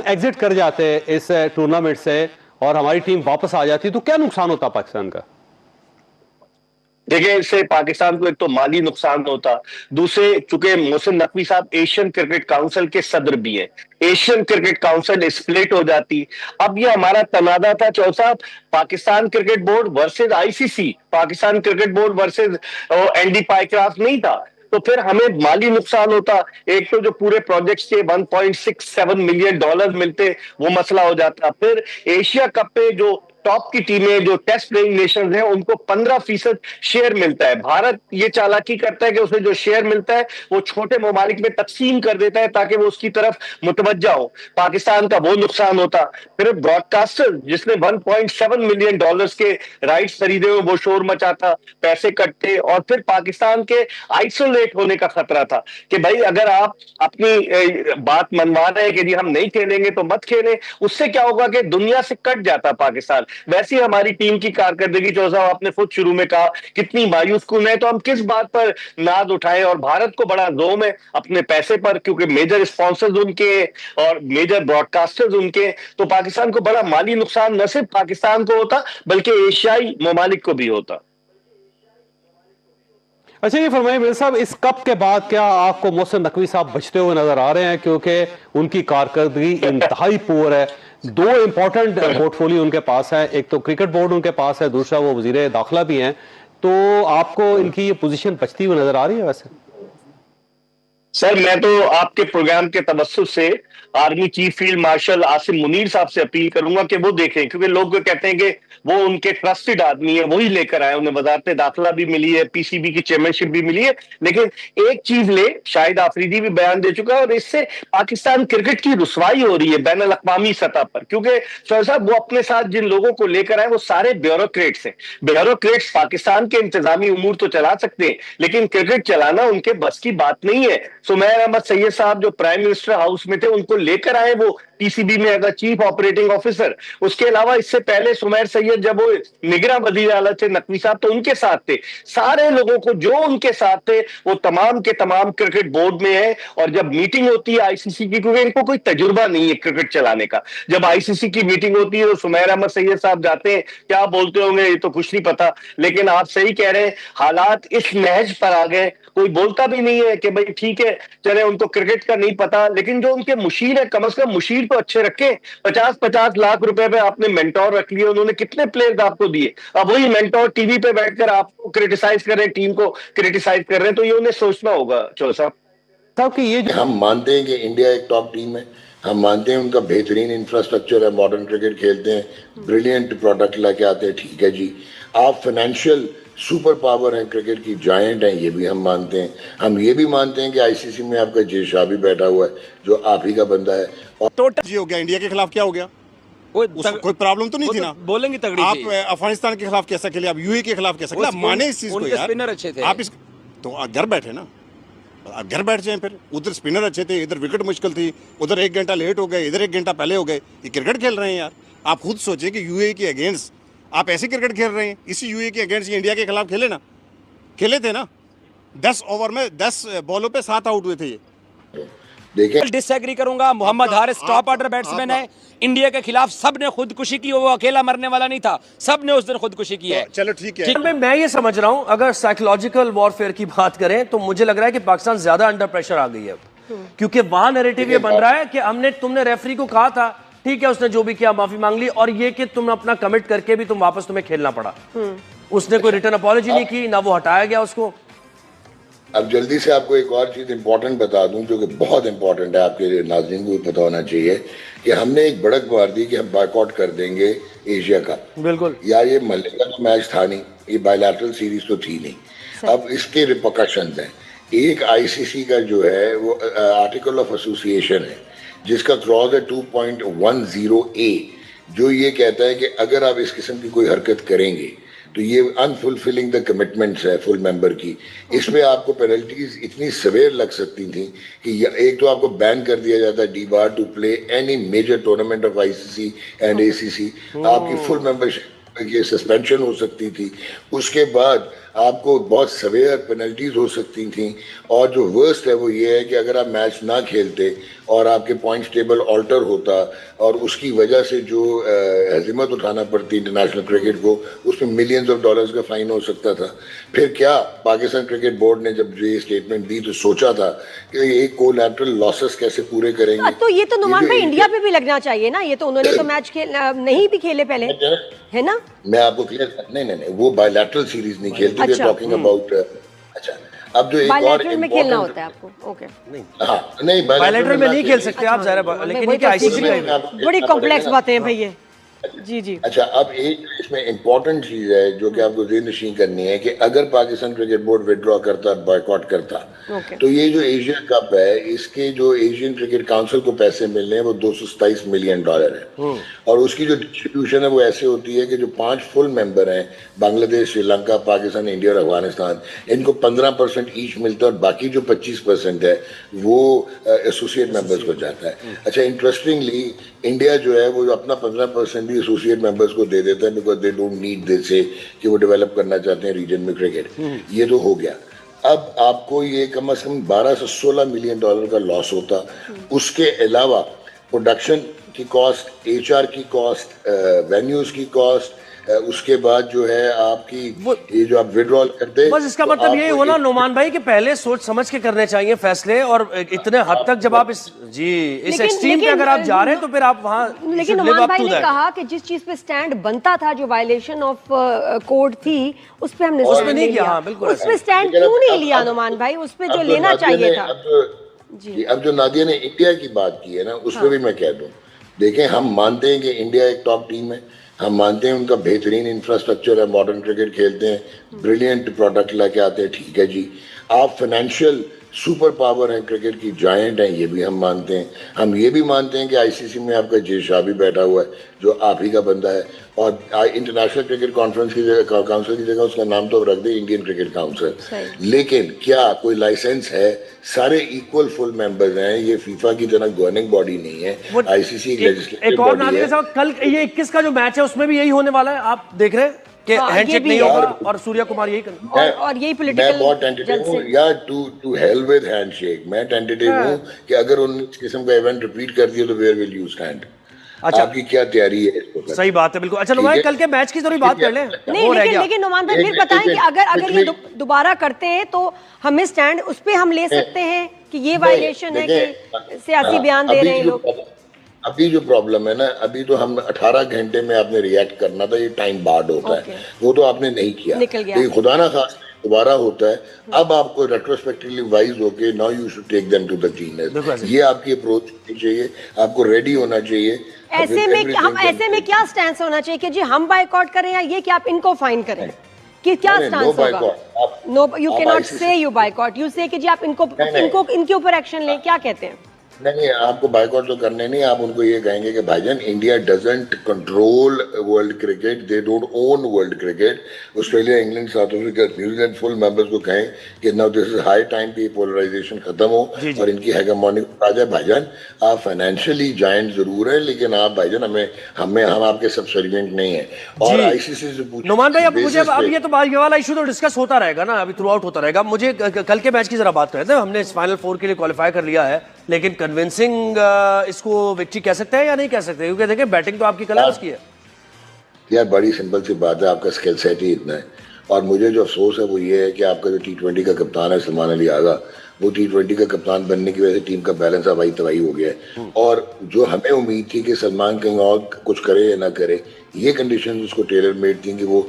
Exit کر جاتے اس tournament سے اور ہماری ٹیم واپس آ جاتی تو کیا نقصان ہوتا پاکستان کا؟ دیکھیں اس سے پاکستان کو ایک تو مالی نقصان ہوتا، دوسرے چونکہ محسن نقوی صاحب ایشین کرکٹ کاؤنسل کے صدر بھی ہیں، ایشین کرکٹ کاؤنسل اسپلٹ ہو جاتی۔ اب یہ ہمارا تنازع تھا چو صاحب، Pakistan cricket board versus I C C, Pakistan cricket board versus این ڈی پائی کرافٹ نہیں تھا، تو پھر ہمیں مالی نقصان ہوتا۔ ایک تو جو پورے پروجیکٹس کے 1.67 ملین ڈالر ملتے وہ مسئلہ ہو جاتا۔ پھر ایشیا کپ پہ جو ٹاپ کی ٹیمیں جو ٹیسٹ پلئنگ نیشنز ہیں ان کو 15% شیئر ملتا ہے۔ بھارت یہ چالاکی کرتا ہے کہ اسے جو شیئر ملتا ہے وہ چھوٹے ممالک میں تقسیم کر دیتا ہے تاکہ وہ اس کی طرف متوجہ ہو، پاکستان کا وہ نقصان ہوتا۔ پھر براڈ کاسٹر جس نے 1.7 ملین ڈالرز کے رائٹس خریدے ہوئے وہ شور مچاتا، پیسے کٹتے، اور پھر پاکستان کے آئسولیٹ ہونے کا خطرہ تھا کہ بھائی اگر آپ اپنی بات منوا رہے ہیں کہ جی ہم نہیں کھیلیں گے تو مت کھیلیں، اس سے کیا ہوگا کہ دنیا سے کٹ جاتا پاکستان۔ ویسی ہماری ٹیم کی کارکردگی جو صاحب آپ نے خود شروع میں کہا کتنی مایوس کن ہے، تو ہم کس بات پر ناز اٹھائیں، اور بھارت کو بڑا زوم ہے اپنے پیسے پر کیونکہ میجر اسپانسرز ان کے اور میجر براڈ کاسٹرز ان کے، تو پاکستان کو بڑا مالی نقصان نہ صرف پاکستان کو ہوتا بلکہ ایشیائی ممالک کو بھی ہوتا۔ اچھا یہ فرمائیں میرے صاحب، اس کپ کے بعد کیا آپ کو محسن نقوی صاحب بچتے ہوئے نظر آ رہے ہیں؟ کیونکہ ان کی کارکردگی انتہائی پور ہے، دو امپورٹنٹ پورٹ فولیو ان کے پاس ہے، ایک تو کرکٹ بورڈ ان کے پاس ہے، دوسرا وہ وزیر داخلہ بھی ہیں، تو آپ کو ان کی یہ پوزیشن بچتی ہوئی نظر آ رہی ہے؟ ویسے سر میں تو آپ کے پروگرام کے توسط سے army chief field marshal Asim Munir صاحب سے اپیل کروں گا کہ وہ دیکھیں، کیونکہ لوگ کہتے ہیں کہ وہ ان کے ٹرسٹڈ آدمی ہے، وہی لے کر آئے، انہیں وزارت داخلہ بھی ملی ہے، پی سی بی کی چیئرمین شپ بھی ملی ہے، لیکن ایک چیز لے، شاہد آفریدی بھی بیان دے چکا ہے، اور اس سے پاکستان کرکٹ کی رسوائی ہو رہی ہے بین الاقوامی سطح پر، کیونکہ سر صاحب وہ اپنے ساتھ جن لوگوں کو لے کر آئے وہ سارے بیوروکریٹس ہیں۔ بیوروکریٹس پاکستان کے انتظامی امور تو چلا سکتے ہیں لیکن کرکٹ چلانا ان کے بس کی بات نہیں ہے۔ سمیر احمد سید صاحب جو پرائم منسٹر ہاؤس میں تھے ان کو لے کر آئے وہ پی سی بی میں ایز چیف آپریٹنگ آفیسر۔ اس کے علاوہ اس سے پہلے سمیر سید جب وہ نگراں وزیر اعلیٰ تھے نقوی صاحب تو ان کے ساتھ تھے، سارے لوگوں کو جو ان کے ساتھ تھے وہ تمام کے تمام کرکٹ بورڈ میں ہیں، اور جب میٹنگ ہوتی ہے آئی سی سی کی، کیونکہ ان کو کوئی تجربہ نہیں ہے کرکٹ چلانے کا، جب آئی سی سی کی میٹنگ ہوتی ہے تو سمیر احمد سید صاحب جاتے ہیں، کیا بولتے ہوں گے یہ تو کچھ نہیں پتا، لیکن آپ صحیح کہہ رہے ہیں حالات اس نہج پر آ گئے، کوئی بولتا بھی نہیں ہے کہ بھائی ٹھیک ہے چلے ان کو کرکٹ کا نہیں پتا، لیکن جو ان کے مشیر ہے کم از کم مشیر تو اچھے رکھیں۔ 50-50 لاکھ روپے پہ آپ نے مینٹور رکھ لیے، انہوں نے کتنے پلیئرز آپ کو دیے، اب وہی مینٹور ٹی وی پہ بیٹھ کر آپ کو کرٹیسائز کر رہے ہیں، ٹیم کو کرٹیسائز کر رہے ہیں، تو یہ انہیں سوچنا ہوگا چولہ صاحب کہ یہ ہم مانتے ہیں کہ انڈیا ایک ٹاپ ٹیم ہے، ہم مانتے ہیں ان کا بہترین انفراسٹرکچر ہے، ماڈرن کرکٹ کھیلتے ہیں، بریلینٹ پروڈکٹ لے کے آتے ہیں، ٹھیک ہے جی، آپ فائنینشیل سپر پاور ہیں، کرکٹ کی جائنٹ ہیں، یہ بھی ہم مانتے ہیں۔ ہم یہ بھی مانتے ہیں کہ آئی سی سی میں آپ کا جے شاہ بھی بیٹھا ہوا ہے جو آپ ہی کا بندہ ہے۔ اور جی ہو گیا انڈیا کے خلاف کیا ہو گیا؟ کوئی پرابلم تو نہیں تھی نا؟ بولیں گی تگڑی آپ افغانستان کے خلاف کیسا کھیلے، آپ یو اے کے خلاف کیسا کھیلے، آپ مانے اس چیز کو یار، آپ اس تو گھر بیٹھے نا، آپ گھر بیٹھ جائیں، پھر ادھر اسپنر اچھے تھے، ادھر وکٹ مشکل تھی، ادھر 1 گھنٹہ لیٹ ہو گئے، ادھر 1 گھنٹہ پہلے ہو گئے، یہ کرکٹ کھیل رہے ہیں یار۔ آپ خود سوچیں کہ یو اے کے اگینسٹ آپ ایسے کرکٹ کھیل رہے ہیں، اسی یو اے کے اگینسٹ انڈیا کے خلاف کھیلے نا، کھیلے تھے نا، 10 اوور میں 10 بالوں پہ 7 آؤٹ ہوئے تھے۔ یہ دیکھیں ڈس ایگری کروں گا، محمد حارث ٹاپ آرڈر بیٹسمین ہے، انڈیا کے خلاف سب نے خودکشی کی، وہ اکیلا مرنے والا نہیں تھا، سب نے اس دن خودکشی کی ہے۔ چلو ٹھیک ہے، میں یہ سمجھ رہا ہوں اگر سائیکولوجیکل وارفیئر کی بات کریں تو مجھے لگ رہا ہے کہ پاکستان زیادہ انڈر پریشر آ گئی ہے، کیونکہ وہاں نیریٹو یہ بن رہا ہے کہ تم نے ریفری کو کہا تھا ٹھیک ہے، اس نے جو بھی کیا معافی مانگ لی، اور یہ کہ تم اپنا کمٹ کر کے بھی تم واپس تمہیں کھیلنا پڑا، اس نے کوئی ریٹرن اپالوجی نہیں کی، نہ وہ ہٹایا گیا اس کو۔ اب جلدی سے آپ کو ایک اور چیز امپورٹنٹ بتا دوں جو کہ بہت امپورٹنٹ ہے، آپ کے ناظرین کو بھی پتہ ہونا چاہیے کہ ہم نے ایک بڑک مار دی کہ ہم بائیک آؤٹ کر دیں گے ایشیا کا، بالکل، یا یہ ملے کا تو میچ تھا نہیں، یہ بائی لیٹرل سیریز تو تھی نہیں۔ اب اس کے ریپرکشنز ہیں، ایک آئی سی سی کا جو ہے وہ آرٹیکل آف ایسوسیشن ہے جس کا کلاز ہے 2.10A، جو یہ کہتا ہے کہ اگر آپ اس قسم کی کوئی حرکت کریں گے تو یہ انفلفلنگ دا کمٹمنٹس ہے فل ممبر کی، اس میں آپ کو پینلٹیز اتنی سویر لگ سکتی تھیں کہ ایک تو آپ کو بین کر دیا جاتا ہے debar to play any major tournament of I C C and A C C, آپ کی فل ممبرشپ کی سسپینشن ہو سکتی تھی، اس کے بعد آپ کو بہت سویئر پینلٹیز ہو سکتی تھیں, اور جو ورسٹ ہے وہ یہ ہے کہ اگر آپ میچ نہ کھیلتے اور آپ کے پوائنٹس ٹیبل آلٹر ہوتا اور اس کی وجہ سے جو ہزیمت اٹھانا پڑتی انٹرنیشنل کرکٹ کو, اس میں ملینز آف ڈالرز کا فائن ہو سکتا تھا. پھر کیا پاکستان کرکٹ بورڈ نے جب یہ اسٹیٹمنٹ دی تو سوچا تھا کہ ایک کولیٹرل لاسز کیسے پورے کریں گے. تو یہ تو نعمان بھائی انڈیا پہ بھی لگنا چاہیے نا, یہ تو انہوں نے تو میچ نہیں بھی کھیلے پہلے, ہے نا. میں آپ کو کلیئر نہیں وہ بائیلیٹرل سیریز نہیں کھیلتے, وی آر ٹاکنگ اباؤٹ. اچھا اب جو ایک اور بائیلیٹرل میں کھیلنا ہوتا ہے آپ کو, اوکے. ہاں نہیں بائیلیٹرل میں نہیں کھیل سکتے آپ ظاہر ہے, لیکن یہ کہ آئی سی سی میں بڑی کمپلیکس باتیں ہیں بھائی یہ. جی جی اچھا, اب ایک اس میں امپورٹنٹ چیز ہے جو کہ آپ کو ذہن نشین کرنی ہے کہ اگر پاکستان کرکٹ بورڈ وڈرا کرتا, بائیکاٹ کرتا, تو یہ جو ایشیا کپ ہے اس کے جو ایشین کرکٹ کاؤنسل کو پیسے ملنے ہیں وہ $227 ملین ہے, اور اس کی جو ڈسٹریبیوشن ہے وہ ایسے ہوتی ہے کہ جو 5 فل ممبر ہیں, بنگلہ دیش, سری لنکا, پاکستان, انڈیا اور افغانستان, ان کو 15% ایچ ملتا ہے, اور باقی جو 25% ہے وہ ایسوسیٹ ممبرز کو جاتا ہے. اچھا, انٹرسٹنگلی انڈیا جو ہے وہ اپنا 15% بھی ایسوسیٹ ممبرز کو دے دیتا ہے, because they don't need this سے کہ وہ ڈیولپ کرنا چاہتے ہیں ریجن میں کرکٹ. یہ تو ہو گیا. اب آپ کو یہ کم از کم $12 سے $16 ملین کا لاس ہوتا. اس کے علاوہ پروڈکشن کی کاسٹ, ایچ آر کی کاسٹ, وینیوز کی کاسٹ, اس کے بعد جو ہے آپ کی یہ جو آپ وڈرال کرتے, بس اس کا مطلب یہی ہوا نا نعمان بھائی کہ پہلے سوچ سمجھ کے کرنے چاہیے فیصلے, اور اتنے حد تک جب آپ اس ایکسٹریم پہ اگر آپ جا رہے ہیں تو پھر آپ وہاں. لیکن نعمان بھائی نے کہا کہ جس چیز پہ سٹینڈ بنتا تھا, جو وائلیشن آف کوڈ تھی, اس پہ ہم نے اس پہ نہیں کیا. ہاں بالکل, اس پہ سٹینڈ کیوں نہیں لیا نعمان بھائی, اس پہ جو لینا چاہیے تھا. اب جو نادیہ نے انڈیا کی بات کی ہے نا, اس پہ بھی میں کہہ دوں, دیکھیں ہم مانتے ہیں کہ انڈیا ایک ٹاپ ٹیم ہے, ہم مانتے ہیں ان کا بہترین انفراسٹرکچر ہے, ماڈرن کرکٹ کھیلتے ہیں, بریلینٹ پروڈکٹ لے کے آتے ہیں, ٹھیک ہے جی. آپ فائنینشیل سپر پاور ہیں, کرکٹ کی جائنٹ ہیں, یہ بھی ہم مانتے ہیں. ہم یہ بھی مانتے ہیں کہ آئی سی سی میں آپ کا جے شاہ بھی بیٹھا ہوا ہے جو آپ ہی کا بندہ ہے, اور انٹرنیشنل کرکٹ کانفرنس کی جگہ, کاؤنسل کی جگہ اس کا نام تو رکھ دیں انڈین کرکٹ کاؤنسل. لیکن کیا کوئی لائسنس ہے؟ سارے ایکول فل ممبرز ہیں, یہ فیفا کی طرح گورننگ باڈی نہیں ہے, آئی سی سی ایک اور نادر صاحب, کل یہ 21 کا جو میچ ہے اس میں بھی یہی ہونے والا ہے, آپ دیکھ رہے ہیں کہ ہینڈ شیک نہیں ہوگا, اور سوریا کمار یہی کرنا. اور یہی پولیٹیکل, میں بہت ٹینٹیٹیو ہوں یا to hell with handshake, میں ٹینٹیٹیو ہوں کہ اگر ان اس قسم کا ایونٹ ریپیٹ کر دیا تو ویئر ول یو اسٹینڈ. آپ کی کیا تیاری ہے؟ صحیح بات ہے, بالکل. اچھا نعمان, کل کے میچ کی ضروری بات کر لیں. نہیں لیکن نعمان بھائی پھر بتائیں کہ اگر یہ دوبارہ کرتے ہیں تو ہمیں سٹینڈ اس پہ ہم لے سکتے ہیں کہ یہ وائلیشن ہے کہ سیاسی بیان دے رہے ہیں لوگ. ابھی جو پرابلم ہے نا, ابھی تو ہم 18 گھنٹے میں آپ نے ریئیکٹ کرنا تھا, یہ ٹائم بارڈ ہوتا ہے, وہ تو آپ نے نہیں کیا, خدا نہ خواستہ دوبارہ ہوتا ہے. اب آپ کو ریٹروسپیکٹیولی وائز ہو کے now you should take them to the cleaner. یہ آپ کی اپروچ ہونی چاہیے, آپ کو ریڈی ہونا چاہیے. ایسے میں کیا سٹینس ہونا چاہیے کہ جی ہم بائیکاٹ کریں, یا یہ کہ آپ ان کو فائن کریں, کہ کیا سٹینس ہوگا؟ نو, یو کی ناٹ سے یو بائیکاٹ, یو سے کہ جی آپ ان کے اوپر ایکشن لیں, کیا کہتے ہیں؟ نہیں, آپ کو بائیکاٹ تو کرنے نہیں, آپ ان کو یہ کہیں گے کہ بھائی جان India doesn't control world cricket, they don't own world cricket. Australia, England, South Africa, New Zealand full members کو کہیں کہ now this is high time کہ پولرائزیشن ختم ہو اور ان کی ہیگمونی آ جائے. بھائی جان آپ فائنینشلی جائنٹ ضرور ہیں, لیکن آپ بھائی جان ہم آپ کے سب سروینٹ نہیں ہیں. اور آئی سی سی سے پوچھیں نعمان بھائی, اب مجھے اب یہ تو یہ والا ایشو تو ڈسکس ہوتا رہے گا نا, ابھی تھرو آؤٹ ہوتا رہے گا. مجھے کل کے میچ کی ذرا بات کرتے ہیں. ہم نے فائنل 4 کے لیے کوالیفائی کر لیا ہے, لیکن کنونسنگ اس کو وکٹری کہہ سکتے ہیں یا نہیں کہہ سکتے, کیونکہ دیکھیں بیٹنگ تو آپ کی کلاس کی ہے. یار بڑی سمپل سی بات ہے, آپ کا اسکل سیٹ ہی اتنا ہے. اور مجھے جو افسوس ہے وہ یہ ہے کہ آپ کا جو T20 کا کپتان ہے سلمان علی آغا, وہ T20 کا کپتان بننے کی وجہ سے ٹیم کا بیلنس آبائی تباہی ہو گیا ہے. اور جو ہمیں امید تھی کہ سلمان کہیں اور کچھ کرے یا نہ کرے, یہ کنڈیشنز اس کو ٹیلر میڈ تھیں کہ وہ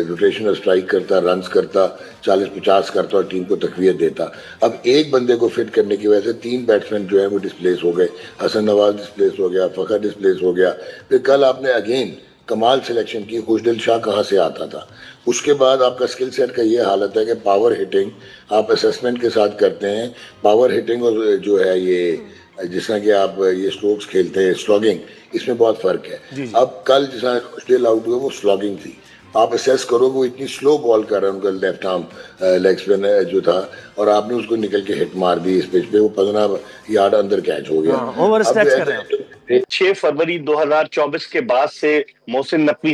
روٹیشن اور اسٹرائک کرتا, رنز کرتا, 40-50 کرتا اور ٹیم کو تقویت دیتا. اب ایک بندے کو فٹ کرنے کی وجہ سے 3 بیٹسمین جو ہیں وہ ڈسپلیس ہو گئے. حسن نواز ڈسپلیس ہو گیا, فخر ڈسپلیس ہو گیا. پھر کل آپ نے اگین کمال سلیکشن کی, خوشدل شاہ کہاں سے آتا تھا. اس کے بعد آپ کا اسکل سیٹ کا یہ حالت ہے کہ پاور ہٹنگ آپ اسیسمنٹ کے ساتھ کرتے ہیں. پاور ہٹنگ اور جو ہے یہ جس طرح کہ آپ یہ سٹروکس کھیلتے ہیں, سلاگنگ, اس میں بہت فرق ہے. اب کل جس طرح خوشدل آؤٹ ہوئے وہ سلاگنگ تھی. آپ اسیس کرو وہ اتنی سلو بال کر رہا ہے, ان کا لیفٹ آرم لیگ اسپن جو تھا, اور آپ نے اس کو نکل کے ہٹ مار دی اس پچ پہ, وہ 15 یارڈ اندر کیچ ہو گیا. 6 فروری 2024 کے بعد سے محسن نقوی